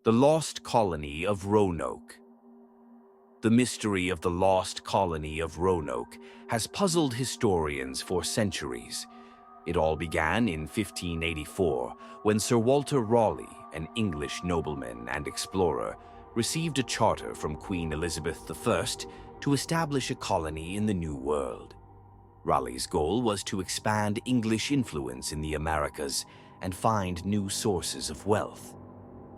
The Lost Colony of Roanoke. The mystery of the lost colony of Roanoke has puzzled historians for centuries. It all began in 1584 when Sir Walter Raleigh, an English nobleman and explorer, received a charter from Queen Elizabeth I to establish a colony in the New World. Raleigh's goal was to expand English influence in the Americas and find new sources of wealth.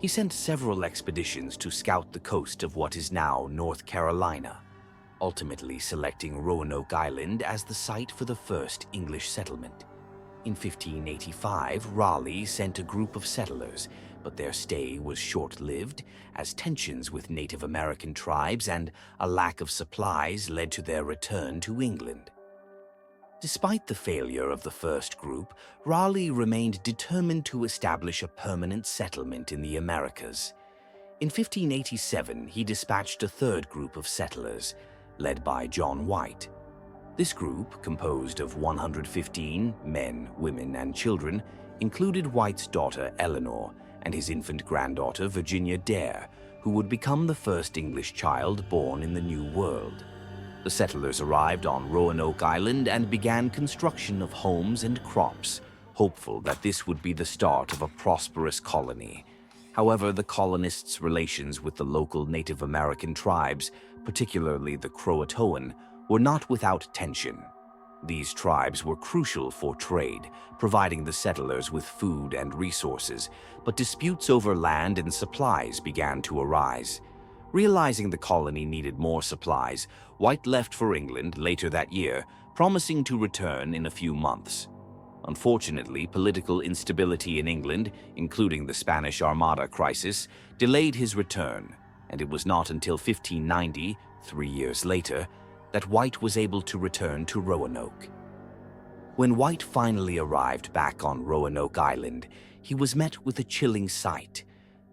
He sent several expeditions to scout the coast of what is now North Carolina, ultimately selecting Roanoke Island as the site for the first English settlement. In 1585, Raleigh sent a group of settlers, but their stay was short-lived as tensions with Native American tribes and a lack of supplies led to their return to England. Despite the failure of the first group, Raleigh remained determined to establish a permanent settlement in the Americas. In 1587, he dispatched a third group of settlers, led by John White. This group, composed of 115 men, women, and children, included White's daughter Eleanor and his infant granddaughter Virginia Dare, who would become the first English child born in the New World. The settlers arrived on Roanoke Island and began construction of homes and crops, hopeful that this would be the start of a prosperous colony. However, the colonists' relations with the local Native American tribes, particularly the Croatoan, were not without tension. These tribes were crucial for trade, providing the settlers with food and resources, but disputes over land and supplies began to arise. Realizing the colony needed more supplies, White left for England later that year, promising to return in a few months. Unfortunately, political instability in England, including the Spanish Armada crisis, delayed his return, and it was not until 1590, 3 years later, that White was able to return to Roanoke. When White finally arrived back on Roanoke Island, he was met with a chilling sight.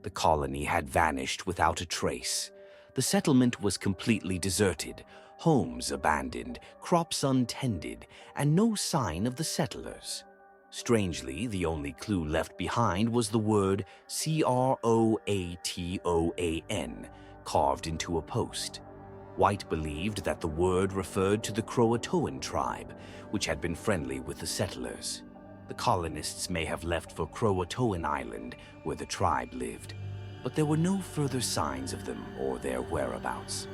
The colony had vanished without a trace. The settlement was completely deserted, homes abandoned, crops untended, and no sign of the settlers. Strangely, the only clue left behind was the word Croatoan carved into a post. White believed that the word referred to the Croatoan tribe, which had been friendly with the settlers. The colonists may have left for Croatoan Island, where the tribe lived, but there were no further signs of them or their whereabouts.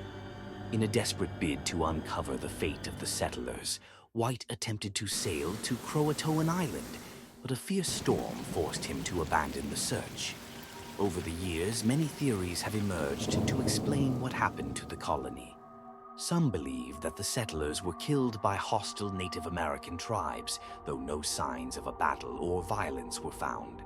In a desperate bid to uncover the fate of the settlers, White attempted to sail to Croatoan Island, but a fierce storm forced him to abandon the search. Over the years, many theories have emerged to explain what happened to the colony. Some believe that the settlers were killed by hostile Native American tribes, though no signs of a battle or violence were found.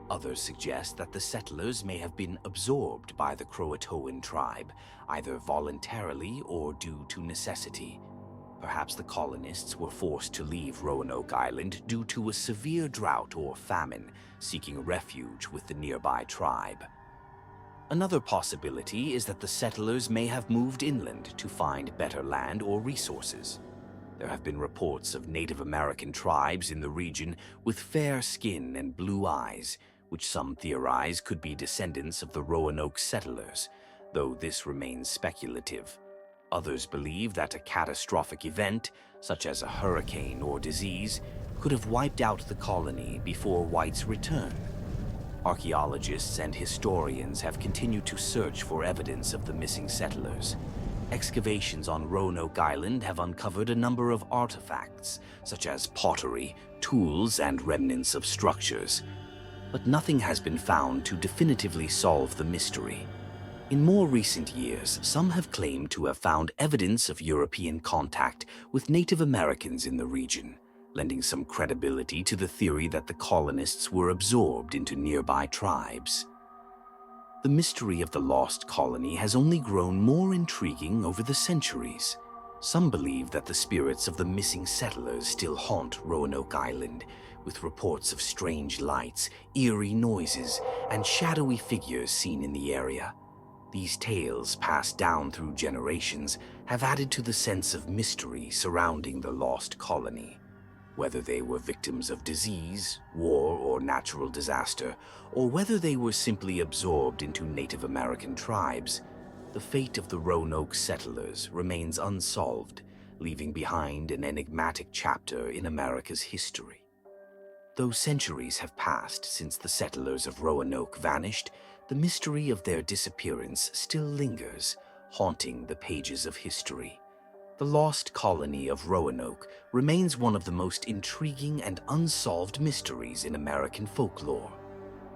Others suggest that the settlers may have been absorbed by the Croatoan tribe, either voluntarily or due to necessity. Perhaps the colonists were forced to leave Roanoke Island due to a severe drought or famine, seeking refuge with the nearby tribe. Another possibility is that the settlers may have moved inland to find better land or resources. There have been reports of Native American tribes in the region with fair skin and blue eyes, which some theorize could be descendants of the Roanoke settlers, though this remains speculative. Others believe that a catastrophic event, such as a hurricane or disease, could have wiped out the colony before White's return. Archaeologists and historians have continued to search for evidence of the missing settlers. Excavations on Roanoke Island have uncovered a number of artifacts, such as pottery, tools, and remnants of structures. But nothing has been found to definitively solve the mystery. In more recent years, some have claimed to have found evidence of European contact with Native Americans in the region, lending some credibility to the theory that the colonists were absorbed into nearby tribes. The mystery of the lost colony has only grown more intriguing over the centuries. Some believe that the spirits of the missing settlers still haunt Roanoke Island, with reports of strange lights, eerie noises, and shadowy figures seen in the area. These tales, passed down through generations, have added to the sense of mystery surrounding the lost colony. Whether they were victims of disease, war, or natural disaster, or whether they were simply absorbed into Native American tribes, the fate of the Roanoke settlers remains unsolved, leaving behind an enigmatic chapter in America's history. Though centuries have passed since the settlers of Roanoke vanished, the mystery of their disappearance still lingers, haunting the pages of history. The lost colony of Roanoke remains one of the most intriguing and unsolved mysteries in American folklore.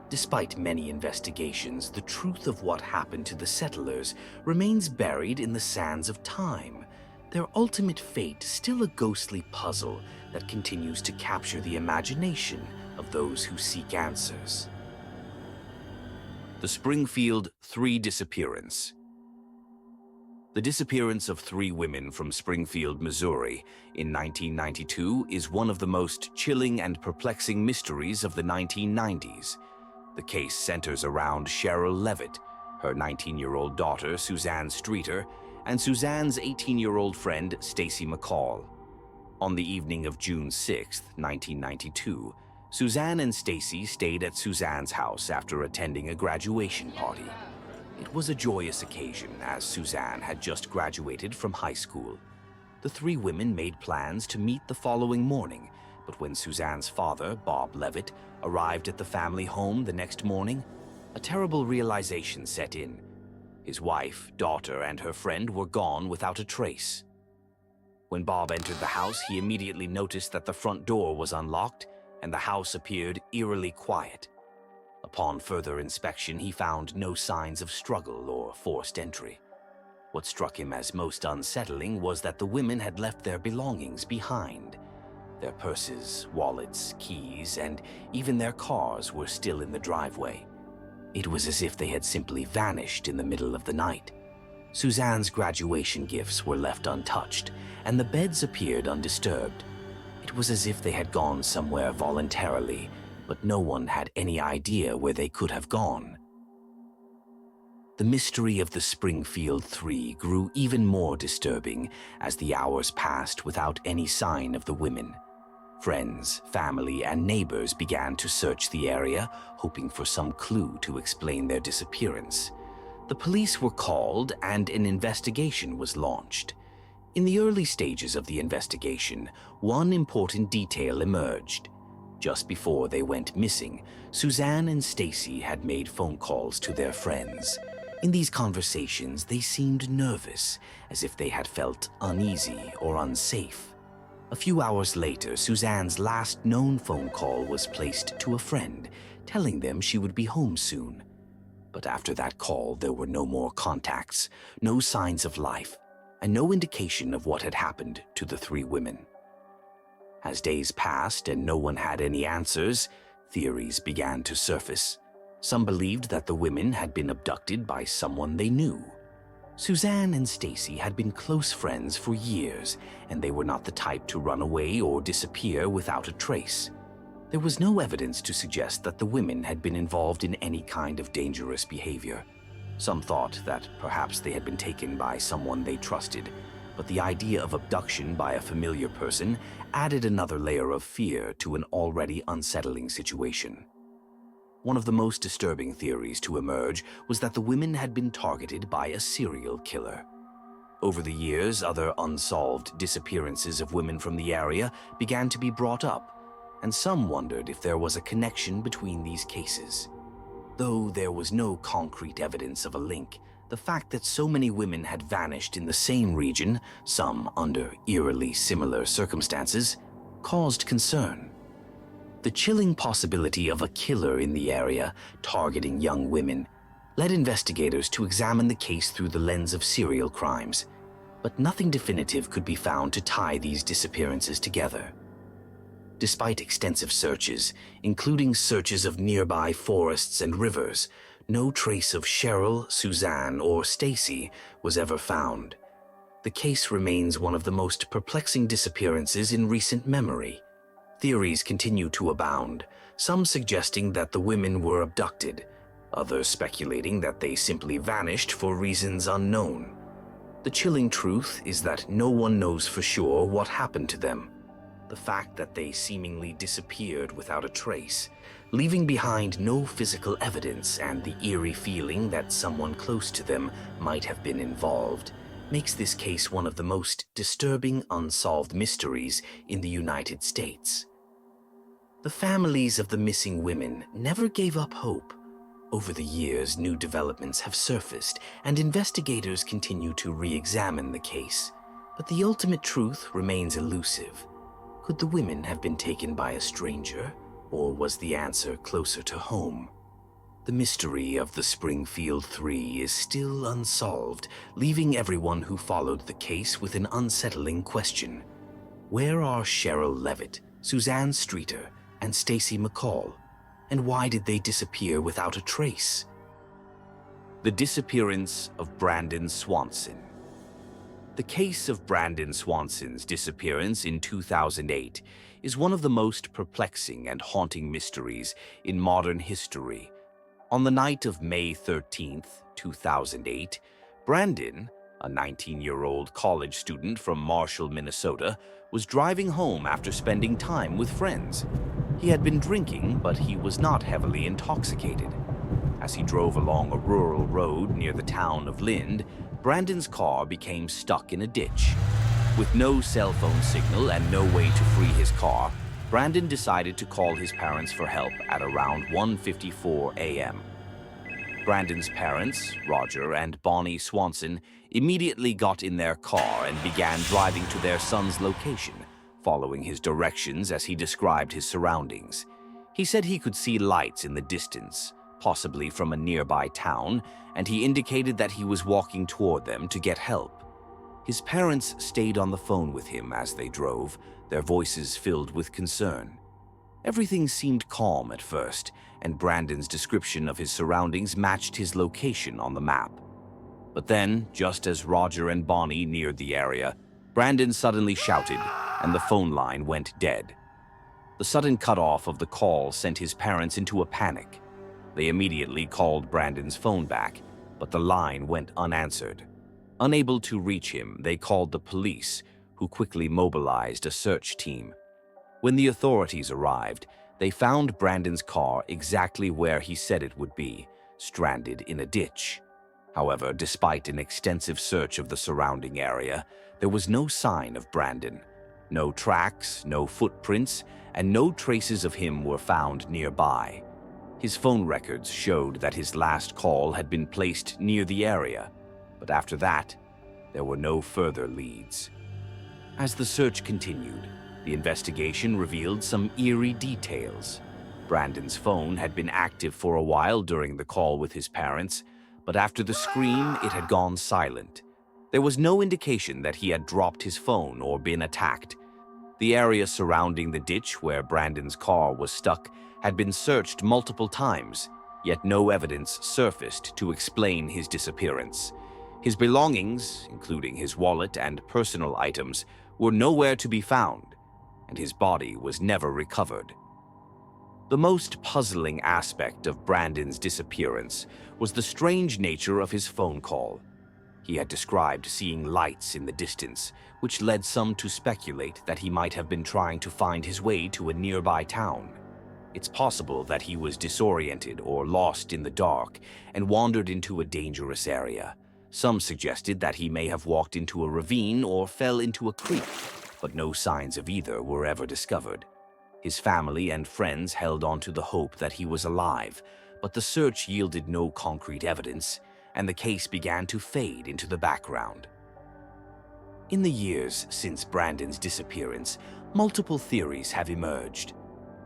Despite many investigations, the truth of what happened to the settlers remains buried in the sands of time. Their ultimate fate still a ghostly puzzle that continues to capture the imagination of those who seek answers. The Springfield Three disappearance. The disappearance of 3 women from Springfield, Missouri in 1992 is one of the most chilling and perplexing mysteries of the 1990s. The case centers around Cheryl Levitt, her 19-year-old daughter, Suzanne Streeter, and Suzanne's 18-year-old friend, Stacy McCall. On the evening of June 6, 1992, Suzanne and Stacy stayed at Suzanne's house after attending a graduation party. It was a joyous occasion as Suzanne had just graduated from high school. The 3 women made plans to meet the following morning, but when Suzanne's father, Bob Levitt, arrived at the family home the next morning, a terrible realization set in. His wife, daughter, and her friend were gone without a trace. When Bob entered the house, he immediately noticed that the front door was unlocked and the house appeared eerily quiet. Upon further inspection, he found no signs of struggle or forced entry. What struck him as most unsettling was that the women had left their belongings behind. Their purses, wallets, keys, and even their cars were still in the driveway. It was as if they had simply vanished in the middle of the night. Suzanne's graduation gifts were left untouched, and the beds appeared undisturbed. It was as if they had gone somewhere voluntarily, but no one had any idea where they could have gone. The mystery of the Springfield Three grew even more disturbing as the hours passed without any sign of the women. Friends, family, and neighbors began to search the area, hoping for some clue to explain their disappearance. The police were called and an investigation was launched. In the early stages of the investigation, one important detail emerged. Just before they went missing, Suzanne and Stacy had made phone calls to their friends. In these conversations, they seemed nervous, as if they had felt uneasy or unsafe. A few hours later, Suzanne's last known phone call was placed to a friend, telling them she would be home soon. But after that call, there were no more contacts, no signs of life, and no indication of what had happened to the 3 women. As days passed and no one had any answers, theories began to surface. Some believed that the women had been abducted by someone they knew. Suzanne and Stacy had been close friends for years, and they were not the type to run away or disappear without a trace. There was no evidence to suggest that the women had been involved in any kind of dangerous behavior. Some thought that perhaps they had been taken by someone they trusted, but the idea of abduction by a familiar person added another layer of fear to an already unsettling situation. One of the most disturbing theories to emerge was that the women had been targeted by a serial killer. Over the years, other unsolved disappearances of women from the area began to be brought up, and some wondered if there was a connection between these cases. Though there was no concrete evidence of a link, the fact that so many women had vanished in the same region, some under eerily similar circumstances, caused concern. The chilling possibility of a killer in the area targeting young women led investigators to examine the case through the lens of serial crimes, but nothing definitive could be found to tie these disappearances together. Despite extensive searches, including searches of nearby forests and rivers, no trace of Cheryl, Suzanne, or Stacy was ever found. The case remains one of the most perplexing disappearances in recent memory. Theories continue to abound, some suggesting that the women were abducted, others speculating that they simply vanished for reasons unknown. The chilling truth is that no one knows for sure what happened to them. the fact that they seemingly disappeared without a trace, leaving behind no physical evidence, and the eerie feeling that someone close to them might have been involved, makes this case one of the most disturbing unsolved mysteries in the United States. The families of the missing women never gave up hope. Over the years, new developments have surfaced, and investigators continue to re-examine the case. But the ultimate truth remains elusive. Could the women have been taken by a stranger, or was the answer closer to home? The mystery of the Springfield Three is still unsolved, leaving everyone who followed the case with an unsettling question. Where are Cheryl Levitt, Suzanne Streeter, and Stacy McCall? And why did they disappear without a trace? The disappearance of Brandon Swanson. The case of Brandon Swanson's disappearance in 2008 is one of the most perplexing and haunting mysteries in modern history. On the night of May 13, 2008, Brandon, a 19-year-old college student from Marshall, Minnesota, was driving home after spending time with friends. He had been drinking, but he was not heavily intoxicated. As he drove along a rural road near the town of Lind, Brandon's car became stuck in a ditch. With no cell phone signal and no way to free his car, Brandon decided to call his parents for help at around 1:54 a.m. Brandon's parents, Roger and Bonnie Swanson, immediately got in their car and began driving to their son's location, following his directions as he described his surroundings. He said he could see lights in the distance, possibly from a nearby town, and he indicated that he was walking toward them to get help. His parents stayed on the phone with him as they drove, their voices filled with concern. Everything seemed calm at first, and Brandon's description of his surroundings matched his location on the map. But then, just as Roger and Bonnie neared the area, Brandon suddenly shouted, and the phone line went dead. The sudden cutoff of the call sent his parents into a panic. They immediately called Brandon's phone back, but the line went unanswered. Unable to reach him, they called the police, who quickly mobilized a search team. When the authorities arrived, they found Brandon's car exactly where he said it would be, stranded in a ditch. However, despite an extensive search of the surrounding area, there was no sign of Brandon. No tracks, no footprints, and no traces of him were found nearby. His phone records showed that his last call had been placed near the area, but after that, there were no further leads. As the search continued, the investigation revealed some eerie details. Brandon's phone had been active for a while during the call with his parents, but after the scream, it had gone silent. There was no indication that he had dropped his phone or been attacked. The area surrounding the ditch where Brandon's car was stuck had been searched multiple times, yet no evidence surfaced to explain his disappearance. His belongings, including his wallet and personal items, were nowhere to be found, and his body was never recovered. The most puzzling aspect of Brandon's disappearance was the strange nature of his phone call. He had described seeing lights in the distance, which led some to speculate that he might have been trying to find his way to a nearby town. It's possible that he was disoriented or lost in the dark and wandered into a dangerous area. Some suggested that he may have walked into a ravine or fell into a creek, but no signs of either were ever discovered. His family and friends held on to the hope that he was alive, but the search yielded no concrete evidence, and the case began to fade into the background. In the years since Brandon's disappearance, multiple theories have emerged.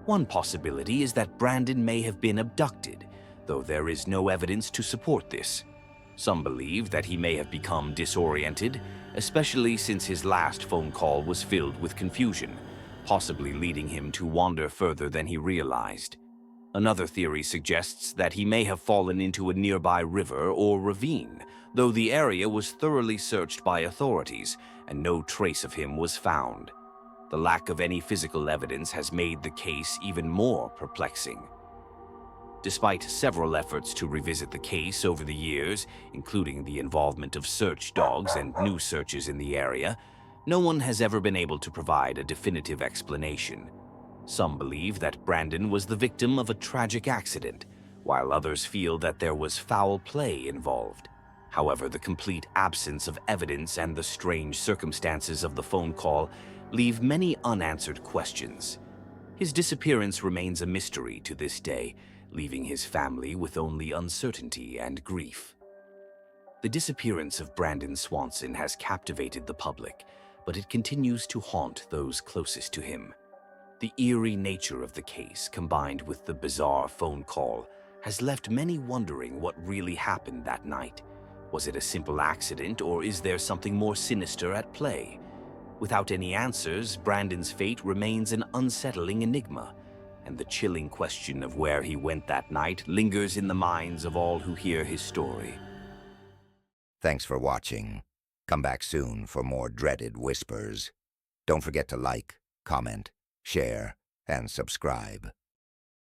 One possibility is that Brandon may have been abducted, though there is no evidence to support this. Some believe that he may have become disoriented, especially since his last phone call was filled with confusion, possibly leading him to wander further than he realized. Another theory suggests that he may have fallen into a nearby river or ravine, though the area was thoroughly searched by authorities and no trace of him was found. The lack of any physical evidence has made the case even more perplexing. Despite several efforts to revisit the case over the years, including the involvement of search dogs and new searches in the area, No one has ever been able to provide a definitive explanation. Some believe that Brandon was the victim of a tragic accident, while others feel that there was foul play involved. However, the complete absence of evidence and the strange circumstances of the phone call leave many unanswered questions. His disappearance remains a mystery to this day, leaving his family with only uncertainty and grief. The disappearance of Brandon Swanson has captivated the public, but it continues to haunt those closest to him. The eerie nature of the case, combined with the bizarre phone call, has left many wondering what really happened that night. Was it a simple accident, or is there something more sinister at play? Without any answers, Brandon's fate remains an unsettling enigma, and the chilling question of where he went that night lingers in the minds of all who hear his story. Thanks for watching. Come back soon for more dreaded whispers. Don't forget to like, comment, share, and subscribe.